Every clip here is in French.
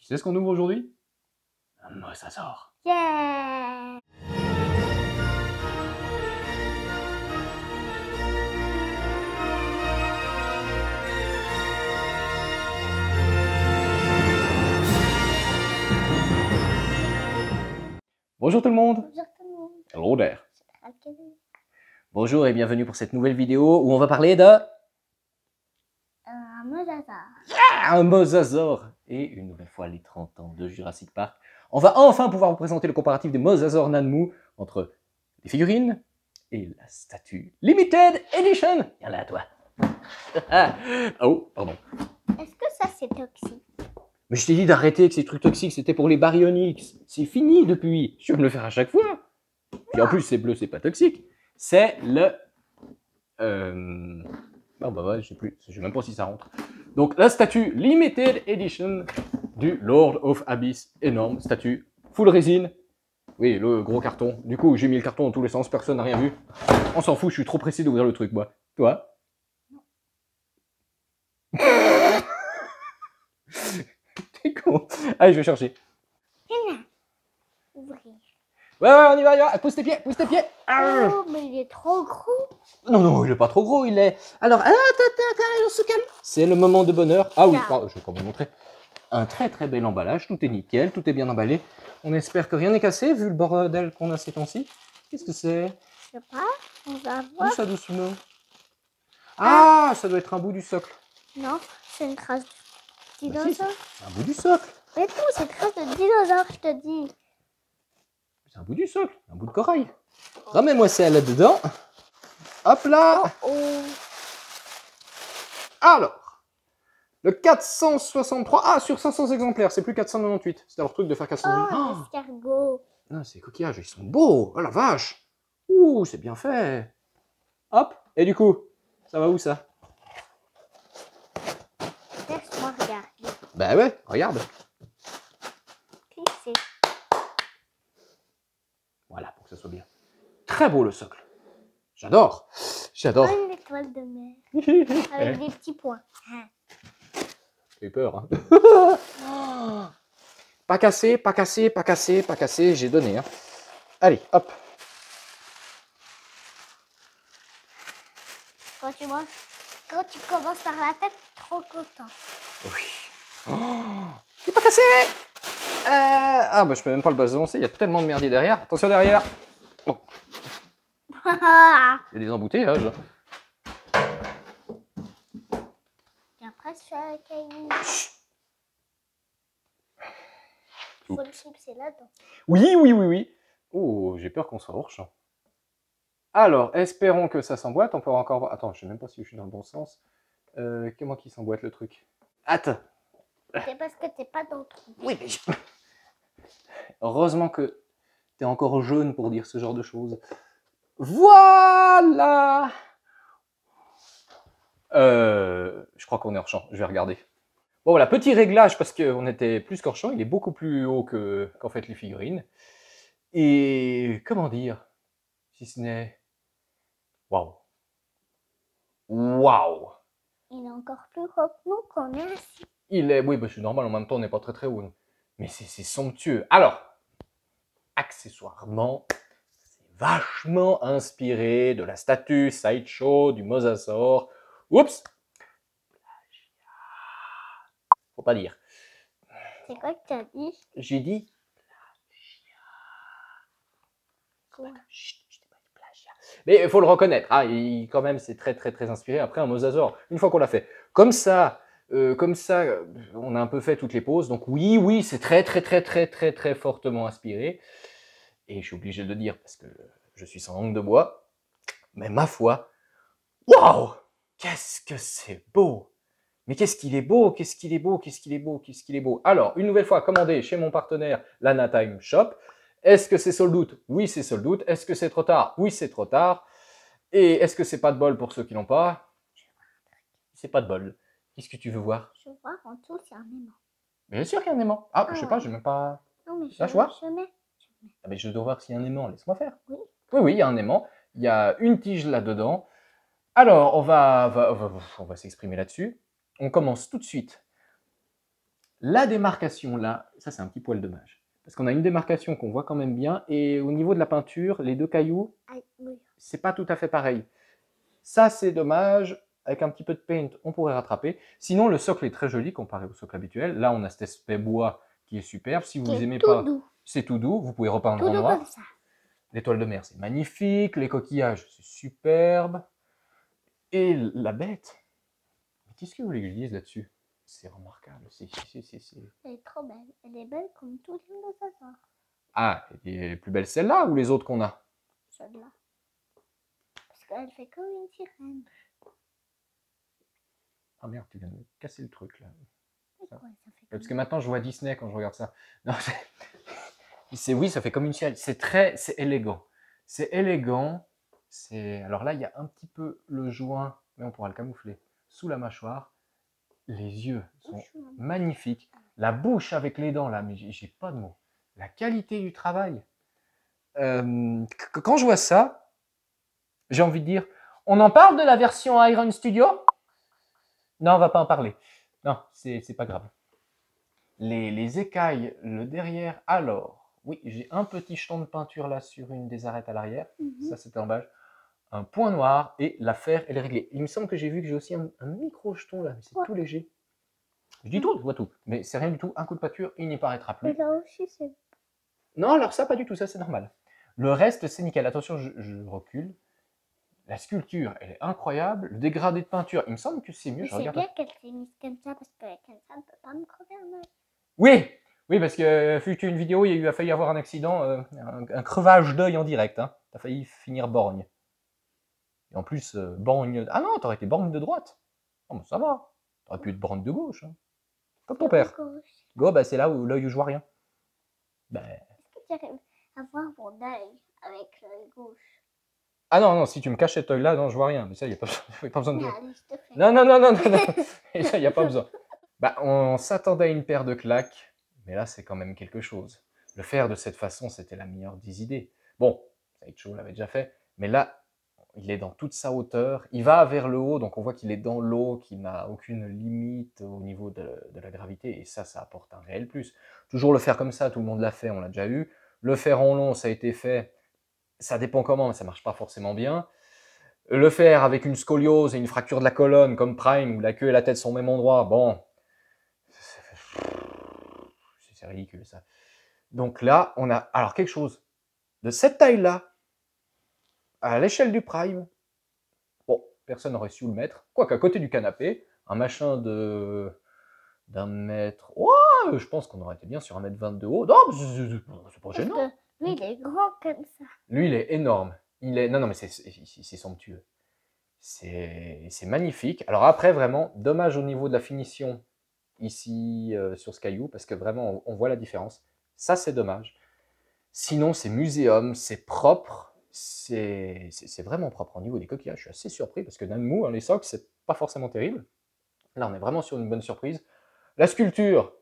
sais ce qu'on ouvre aujourd'hui? Un mosasaur. Yeah! Bonjour tout le monde. Bonjour tout le monde. Hello there. Ok. Bonjour et bienvenue pour cette nouvelle vidéo où on va parler de Un mosasaure. un mosasaure. Et une nouvelle fois les 30 ans de Jurassic Park. On va enfin pouvoir vous présenter le comparatif des mosasaures Nanmu entre les figurines et la statue Limited Edition. Viens là toi. Oh, pardon. Est-ce que ça c'est toxique? Mais je t'ai dit d'arrêter avec ces trucs toxiques, c'était pour les baryonyx. C'est fini depuis. Je vais me le faire à chaque fois. Puis en plus, c'est bleu, c'est pas toxique. C'est le... Oh bah ouais, je sais plus, je sais même pas si ça rentre. Donc la statue Limited Edition du Lord of Abyss. Énorme statue, full résine. Oui, le gros carton. Du coup, j'ai mis le carton dans tous les sens, personne n'a rien vu. On s'en fout, je suis trop pressé d'ouvrir le truc, moi. Toi? T'es con. Allez, je vais chercher. Ouvrir. Ouais, on y va. Pousse tes pieds, pousse tes pieds. Oh, mais il est trop gros. Non, non, il est pas trop gros, il est... Alors, attends, on se calme. C'est le moment de bonheur. Ah oui, je vais pas vous montrer. Un très très bel emballage, tout est nickel, tout est bien emballé. On espère que rien n'est cassé, vu le bordel qu'on a ces temps-ci. Qu'est-ce que c'est? Je sais pas, on va Où voir. ça doucement? Ah, ça doit être un bout du socle. Non, c'est une trace de Bah si, dinosaure. c'est un bout du socle. Mais tout, c'est une trace de dinosaure, je te dis. C'est un bout du socle, un bout de corail. Ramène-moi ça là-dedans. Hop là. Oh. Alors, le 463. Ah, sur 500 exemplaires, c'est plus 498. C'est leur truc de faire 498. Oh, l'escargot. Non, ces coquillages, ils sont beaux. Oh la vache. Ouh, c'est bien fait. Hop. Et du coup, ça va où ça? Laisse-moi regarder. Bah ouais, regarde. Qui c'est? Voilà, pour que ça soit bien. Très beau le socle. J'adore. J'adore. Oh, une étoile de mer. Avec des petits points. J'ai eu peur. Hein. Pas cassé, pas cassé, pas cassé, pas cassé. J'ai donné. Hein. Allez, hop. Quand tu commences par la tête, trop content. Oui. Oh, c'est pas cassé. Ah bah je peux même pas le balancer. Il y a tellement de merdier derrière. Attention derrière. Oh. Il y a des embouteillages. Et après, je fais un caillou. Il faut le chipser là-dedans. Oui, oui, oui, oui. Oh, j'ai peur qu'on soit hors champ. Alors, espérons que ça s'emboîte. On peut encore voir. Attends, je sais même pas si je suis dans le bon sens. Comment qui s'emboîte le truc? Attends. C'est parce que t'es pas dans le trou. Oui, mais heureusement que t'es encore jeune pour dire ce genre de choses. Voilà. Je crois qu'on est hors champ. Je vais regarder. Bon, voilà, petit réglage parce qu'on était plus qu'hors champ. Il est beaucoup plus haut qu'en fait les figurines. Et comment dire, si ce n'est... Waouh. Waouh. Il est encore plus haut que nous qu'on est assis. Il est... Oui, bah, c'est normal, en même temps, on n'est pas très très haut. Mais c'est somptueux. Alors, accessoirement, c'est vachement inspiré de la statue Sideshow du mosasaure. Oups. Faut pas dire. C'est quoi que tu as dit? J'ai dit... Quoi? Chut, je t'ai pas dit plagiat. Mais il faut le reconnaître, hein, quand même, c'est très très très inspiré. Après, un mosasaure, une fois qu'on l'a fait, comme ça, on a un peu fait toutes les poses. Donc oui, oui, c'est très très très très très très fortement inspiré. Et je suis obligé de le dire parce que je suis sans langue de bois. Mais ma foi, waouh, qu'est-ce que c'est beau! Mais qu'est-ce qu'il est beau, qu'est-ce qu'il est beau, qu'est-ce qu'il est beau, qu'est-ce qu'il est beau. Alors, une nouvelle fois, commandé chez mon partenaire, Lana Time Shop. Est-ce que c'est sold out? Oui, c'est sold out. Est-ce que c'est trop tard? Oui, c'est trop tard. Et est-ce que c'est pas de bol pour ceux qui l'ont pas? C'est pas de bol. Qu'est-ce que tu veux voir? Je vois en dessous, c'est un aimant. Bien sûr qu'il y a un aimant. Ah, je sais pas, j'ai même pas... Non, mais Là, je vois. je mets. Ah, mais je dois voir s'il y a un aimant. Laisse-moi faire. Oui. Oui, oui, il y a un aimant. Il y a une tige là-dedans. Alors, on va s'exprimer là-dessus. On commence tout de suite La démarcation, là, ça c'est un petit poil dommage. Parce qu'on a une démarcation qu'on voit quand même bien, et au niveau de la peinture, les deux cailloux, Ah, oui. c'est pas tout à fait pareil. Ça, c'est dommage. Avec un petit peu de paint, on pourrait rattraper. Sinon, le socle est très joli comparé au socle habituel. Là, on a cet aspect bois qui est superbe. Si vous Qui est aimez tout pas, doux. c'est tout doux. Vous pouvez repeindre Tout en doux noir. comme ça. L'étoile de mer, c'est magnifique. Les coquillages, c'est superbe. Et la bête, mais qu'est-ce que vous voulez que je dise là-dessus? C'est remarquable. Elle est trop belle. Elle est belle comme tous les mosasaures. Ah, elle est plus belle celle-là ou les autres qu'on a? Celle-là. Parce qu'elle fait comme une sirène. Ah merde, tu viens de me casser le truc là. Mais quoi, ça fait comme Parce que maintenant je vois Disney quand je regarde ça. Non, oui, ça fait comme une sirène. C'est élégant. C'est élégant. Alors là, il y a un petit peu le joint, mais on pourra le camoufler sous la mâchoire. Les yeux sont magnifiques. La bouche avec les dents là, mais j'ai pas de mots. La qualité du travail. Quand je vois ça, j'ai envie de dire, on en parle de la version Iron Studio? Non, on va pas en parler. Non, c'est pas grave. Les écailles, le derrière, alors, oui, j'ai un petit jeton de peinture là sur une des arêtes à l'arrière. Ça, c'était en bas. Un point noir et l'affaire, elle est réglée. Il me semble que j'ai vu que j'ai aussi un micro jeton là, mais c'est tout léger. Je dis tout, je vois tout. Mais c'est rien du tout. Un coup de peinture, il n'y paraîtra plus. Mais là aussi, c'est... Non, alors ça, pas du tout. Ça, c'est normal. Le reste, c'est nickel. Attention, je recule. La sculpture, elle est incroyable. Le dégradé de peinture, il me semble que c'est mieux. Mais c'est bien qu'elle s'est mise comme ça parce que comme ça, on ne peut pas me crever un œil. Oui, oui, parce que fut une vidéo, il y a failli avoir un accident, un crevage d'œil en direct. Hein. T'as failli finir borgne. Et en plus, borgne... Ah non, t'aurais été borgne de droite. Oh, mais ça va. T'aurais pu être borgne de gauche. Hein. Comme ton père. Go, bah, c'est là où l'œil où je vois rien. Ben... Est-ce que tu arrives à voir mon œil avec l'œil gauche? Ah non, non, si tu me caches cet œil-là, non, je vois rien. Mais ça, il n'y a, pas besoin de... Allez, je te fais. Non, non, non, non, non, non. Et ça, il n'y a pas besoin. Bah, on s'attendait à une paire de claques, mais là, c'est quand même quelque chose. Le faire de cette façon, c'était la meilleure des idées. Bon, Saicho l'avait déjà fait, mais là, il est dans toute sa hauteur. Il va vers le haut, donc on voit qu'il est dans l'eau, qu'il n'a aucune limite au niveau de la gravité, et ça apporte un réel plus. Toujours le faire comme ça, tout le monde l'a fait, on l'a déjà eu. Le faire en long, ça a été fait, ça dépend comment, mais ça marche pas forcément bien. Le faire avec une scoliose et une fracture de la colonne, comme Prime, où la queue et la tête sont au même endroit, bon, c'est ridicule ça. Donc là, on a alors quelque chose de cette taille-là, à l'échelle du Prime. Bon, personne n'aurait su le mettre. Quoique, à côté du canapé, un machin d'un mètre... Oh, je pense qu'on aurait été bien sur 1,20 m de haut. Non, c'est pas gênant. Parce que lui, il est grand comme ça. Lui, il est énorme. Non, mais c'est somptueux. C'est magnifique. Alors après, vraiment, dommage au niveau de la finition ici sur ce caillou, parce que vraiment, on voit la différence. Ça, c'est dommage. Sinon, c'est muséum, c'est propre, c'est vraiment propre. Au niveau des coquillages, je suis assez surpris, parce que Nanmou, hein, les socles, c'est pas forcément terrible. Là, on est vraiment sur une bonne surprise. La sculpture,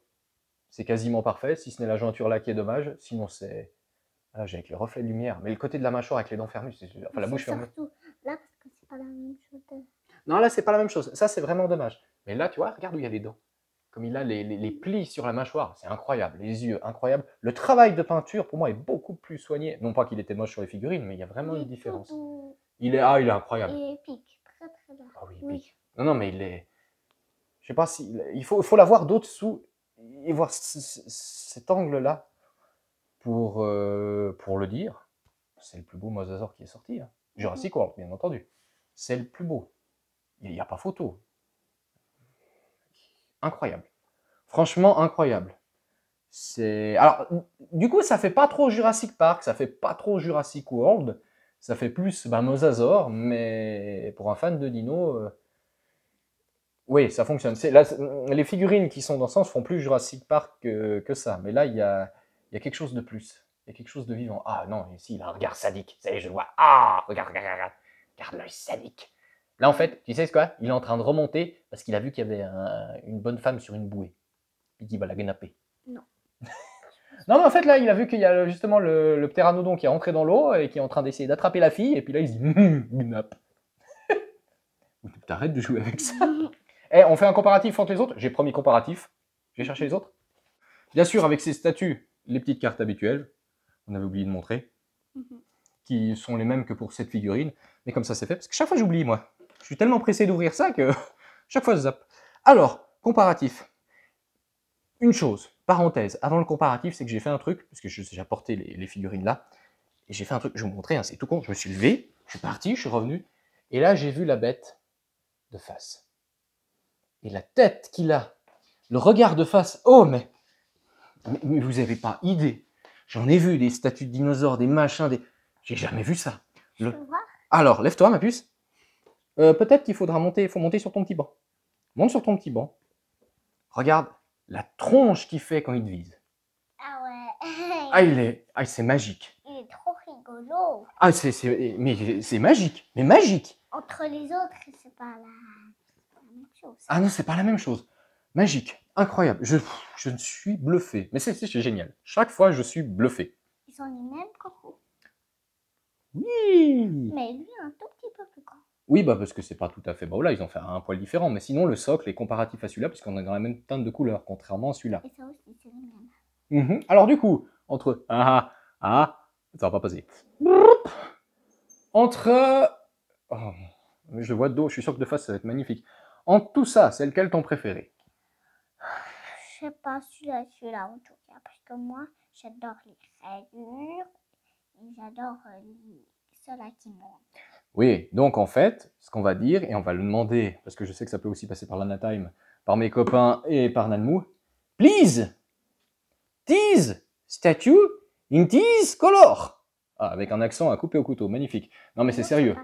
c'est quasiment parfait, si ce n'est la jointure là qui est dommage. Sinon, c'est... Là, j'ai avec le reflet de lumière. Mais le côté de la mâchoire avec les dents fermées, enfin la bouche fermée. Surtout là, parce que c'est pas la même chose. Non, là, c'est pas la même chose. Ça, c'est vraiment dommage. Mais là, tu vois, regarde où il y a les dents. Comme il a les plis sur la mâchoire, c'est incroyable. Les yeux, incroyable. Le travail de peinture, pour moi, est beaucoup plus soigné. Non pas qu'il était moche sur les figurines, mais il y a vraiment une différence. Il est incroyable. Il est épique, très très bien. Ah oui, épique. Oui. Non, mais il est... Je sais pas si... Il faut l'avoir d'au-dessous et voir cet angle-là pour le dire. C'est le plus beau mosasaure qui est sorti. Hein. Jurassic World, bien entendu. C'est le plus beau. Il n'y a pas photo. Incroyable. Franchement, incroyable. Alors, du coup, ça fait pas trop Jurassic Park, ça fait pas trop Jurassic World, ça fait plus Mosasaur, mais pour un fan de dino, oui, ça fonctionne. Là, les figurines qui sont dans ce sens font plus Jurassic Park que ça, mais là, il y a quelque chose de plus. Il y a quelque chose de vivant. Ah non, ici, il a un regard sadique. Ça y est, je le vois. Ah, regarde l'œil sadique. Là, en fait, tu sais quoi? Il est en train de remonter parce qu'il a vu qu'il y avait une bonne femme sur une bouée. Il dit, bah, la guenapper. Non. Non, mais en fait, là, il a vu qu'il y a justement le ptéranodon qui est rentré dans l'eau et qui est en train d'essayer d'attraper la fille. Et puis là, il se dit, guenap. T'arrêtes de jouer avec ça. Eh, on fait un comparatif entre les autres. J'ai promis comparatif. Je vais chercher les autres. Bien sûr, avec ces statues, les petites cartes habituelles, on avait oublié de montrer, qui sont les mêmes que pour cette figurine. Mais comme ça, c'est fait. Parce que chaque fois, j'oublie, moi. Je suis tellement pressé d'ouvrir ça que chaque fois, je zappe. Alors, comparatif. Une chose, parenthèse, avant le comparatif, c'est que j'ai fait un truc, parce que j'ai apporté les figurines là, et j'ai fait un truc, je vais vous montrer, hein, c'est tout con. Je me suis levé, je suis parti, je suis revenu, et là, j'ai vu la bête de face. Et la tête qu'il a, le regard de face, oh, mais vous n'avez pas idée. J'en ai vu des statues de dinosaures, des machins, des... J'ai jamais vu ça. Je peux voir? Alors, lève-toi, ma puce. Peut-être qu'il faudra monter, il faut monter sur ton petit banc. Monte sur ton petit banc. Regarde la tronche qu'il fait quand il te vise. Ah ouais. Ah, c'est magique. Il est trop rigolo. Ah, mais c'est magique, mais magique. Entre les autres, c'est pas la même chose. Ah non, c'est pas la même chose. Magique, incroyable. Je suis bluffé. Mais c'est génial. Chaque fois, je suis bluffé. Ils sont les mêmes Coco. Oui. Mais lui, un tout petit peu plus grand. Oui, bah parce que c'est pas tout à fait. Bah là, ils ont fait un poil différent. Mais sinon, le socle est comparatif à celui-là, puisqu'on est dans la même teinte de couleur, contrairement à celui-là. Et ça aussi, c'est les mêmes. Alors du coup, entre... ça va pas passer. Entre... Oh, je le vois de dos, je suis sûr que de face, ça va être magnifique. Entre tout ça, c'est lequel ton préféré? Je sais pas, celui-là en tout cas. Parce que moi, j'adore les rayures. Et j'adore ceux-là qui montent. Oui, donc en fait, ce qu'on va dire, et on va le demander, parce que je sais que ça peut aussi passer par l'Anatime, par mes copains et par Nanmou, please, tease, statue, in tease color. Ah, avec un accent à couper au couteau, magnifique. Non mais c'est sérieux.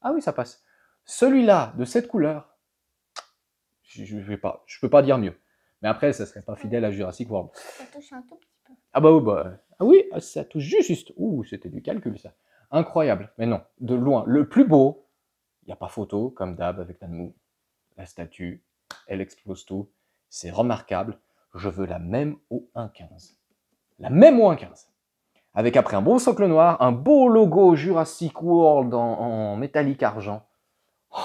Ah oui, ça passe. Celui-là, de cette couleur, je peux pas dire mieux. Mais après, ça serait pas fidèle à Jurassic World. Ça touche un tout petit peu. Ah bah, oui, ça touche juste. Ouh, c'était du calcul ça. Incroyable. Mais non, de loin, le plus beau, il n'y a pas photo, comme d'hab avec Nanmou. La statue, elle explose tout. C'est remarquable. Je veux la même au 1.15. La même au 1.15. Avec après un beau socle noir, un beau logo Jurassic World en métallique argent. Oh.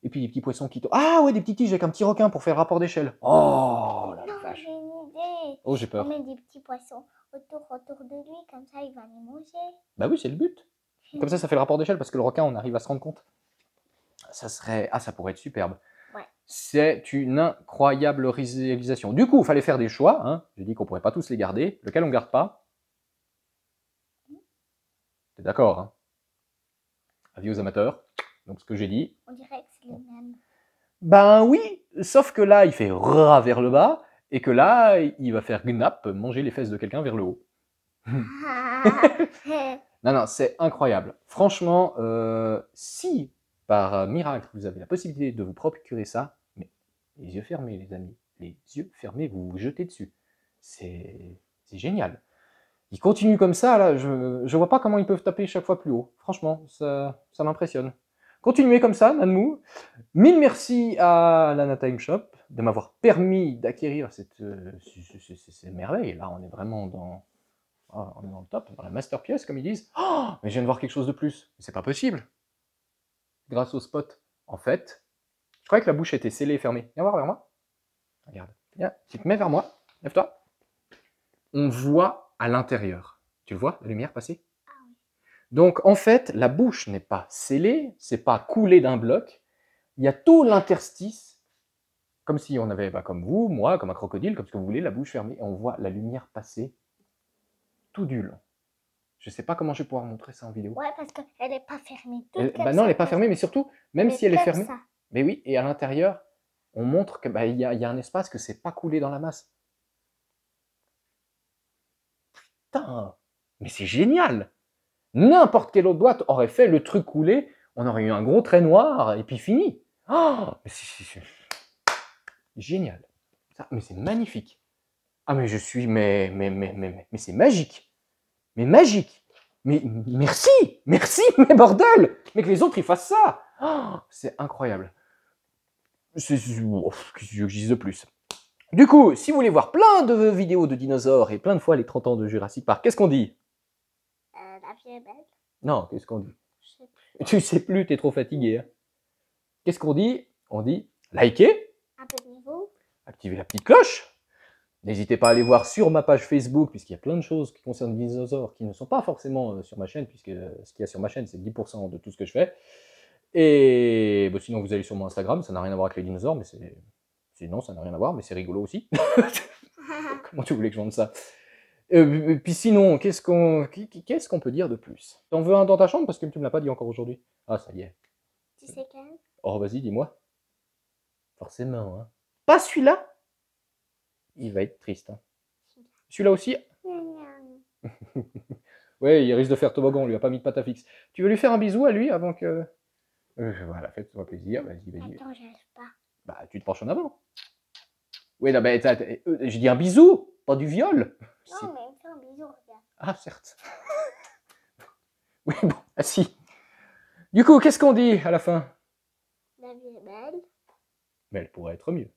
Et puis des petits poissons qui... Ah ouais, des petits tiges avec un petit requin pour faire le rapport d'échelle. Oh la vache. J'ai une idée. Oh, j'ai peur. On met des petits poissons autour de lui, comme ça il va les manger. Bah oui, c'est le but. Comme ça fait le rapport d'échelle parce que le requin, on arrive à se rendre compte. Ça serait... Ah, ça pourrait être superbe. Ouais. C'est une incroyable réalisation. Du coup, il fallait faire des choix. Hein. J'ai dit qu'on ne pourrait pas tous les garder. Lequel on ne garde pas? T'es d'accord, hein? Avis aux amateurs. Donc, ce que j'ai dit. On dirait que c'est les mêmes. Ben oui, sauf que là, il fait ra vers le bas, et que là, il va faire gnap, manger les fesses de quelqu'un vers le haut. Non, non, c'est incroyable. Franchement, si par miracle vous avez la possibilité de vous procurer ça, mais les yeux fermés, les amis, les yeux fermés, vous vous jetez dessus. C'est génial. Ils continuent comme ça, là, je vois pas comment ils peuvent taper chaque fois plus haut. Franchement, ça m'impressionne. Continuez comme ça, Nanmou. Mille merci à l'Anatime Shop de m'avoir permis d'acquérir ces merveilles. Là, on est vraiment dans... Oh, on est dans le top, dans la master pièce, comme ils disent. Oh, mais je viens de voir quelque chose de plus. C'est pas possible. Grâce au spot. En fait, je croyais que la bouche était scellée et fermée. Viens voir vers moi. Regarde. Viens, tu te mets vers moi. Lève-toi. On voit à l'intérieur. Tu le vois, la lumière passer? Donc, en fait, la bouche n'est pas scellée, c'est pas coulé d'un bloc. Il y a tout l'interstice, comme si on avait, comme vous, moi, comme un crocodile, comme ce que vous voulez, la bouche fermée, et on voit la lumière passer tout du long. Je ne sais pas comment je vais pouvoir montrer ça en vidéo. Ouais, parce qu'elle n'est pas fermée. Non, elle n'est pas fermée, mais surtout, même si elle est fermée, ça. mais oui, et à l'intérieur, on montre qu'il y a un espace que c'est pas coulé dans la masse. Putain, mais c'est génial! N'importe quelle autre boîte aurait fait le truc coulé, on aurait eu un gros trait noir, et puis fini. Oh, c'est génial. Ça, mais c'est magnifique. Ah, mais je suis... Mais c'est magique. Mais magique. Mais merci. Merci, mais bordel. Mais que les autres, ils fassent ça. Oh, c'est incroyable. Qu'est-ce que je dise de plus? Du coup, si vous voulez voir plein de vidéos de dinosaures et plein de fois les 30 ans de Jurassic Park, qu'est-ce qu'on dit? La vie est belle. Non, qu'est-ce qu'on dit? Je sais plus. Tu sais plus, t'es trop fatigué. Hein. Qu'est-ce qu'on dit? On dit likez. Abonnez-vous. activez la petite cloche. N'hésitez pas à aller voir sur ma page Facebook, puisqu'il y a plein de choses qui concernent les dinosaures qui ne sont pas forcément sur ma chaîne, puisque ce qu'il y a sur ma chaîne, c'est 10% de tout ce que je fais. Et bah, sinon, vous allez sur mon Instagram, ça n'a rien à voir avec les dinosaures, mais c'est... Sinon, ça n'a rien à voir, mais c'est rigolo aussi. Comment tu voulais que je vende ça? Puis sinon, qu'est-ce qu'on peut dire de plus? T'en veux un dans ta chambre? Parce que tu me l'as pas dit encore aujourd'hui. Ah, ça y est. Tu sais quand même? Oh, vas-y, dis-moi. Forcément, hein. Pas celui-là? Il va être triste, hein. Celui-là aussi? Ouais, il risque de faire toboggan, on lui a pas mis de pâte à fixe. Tu veux lui faire un bisou à lui avant que... voilà, faites-toi plaisir, vas-y. Attends, j'arrive pas. Bah, tu te penches en avant. Oui, non, mais j'ai dit un bisou, pas du viol. Non, mais fais un bisou, regarde. Ah, certes. Oui, bon, ah si. Du coup, qu'est-ce qu'on dit à la fin? La vie est belle. Mais elle pourrait être mieux.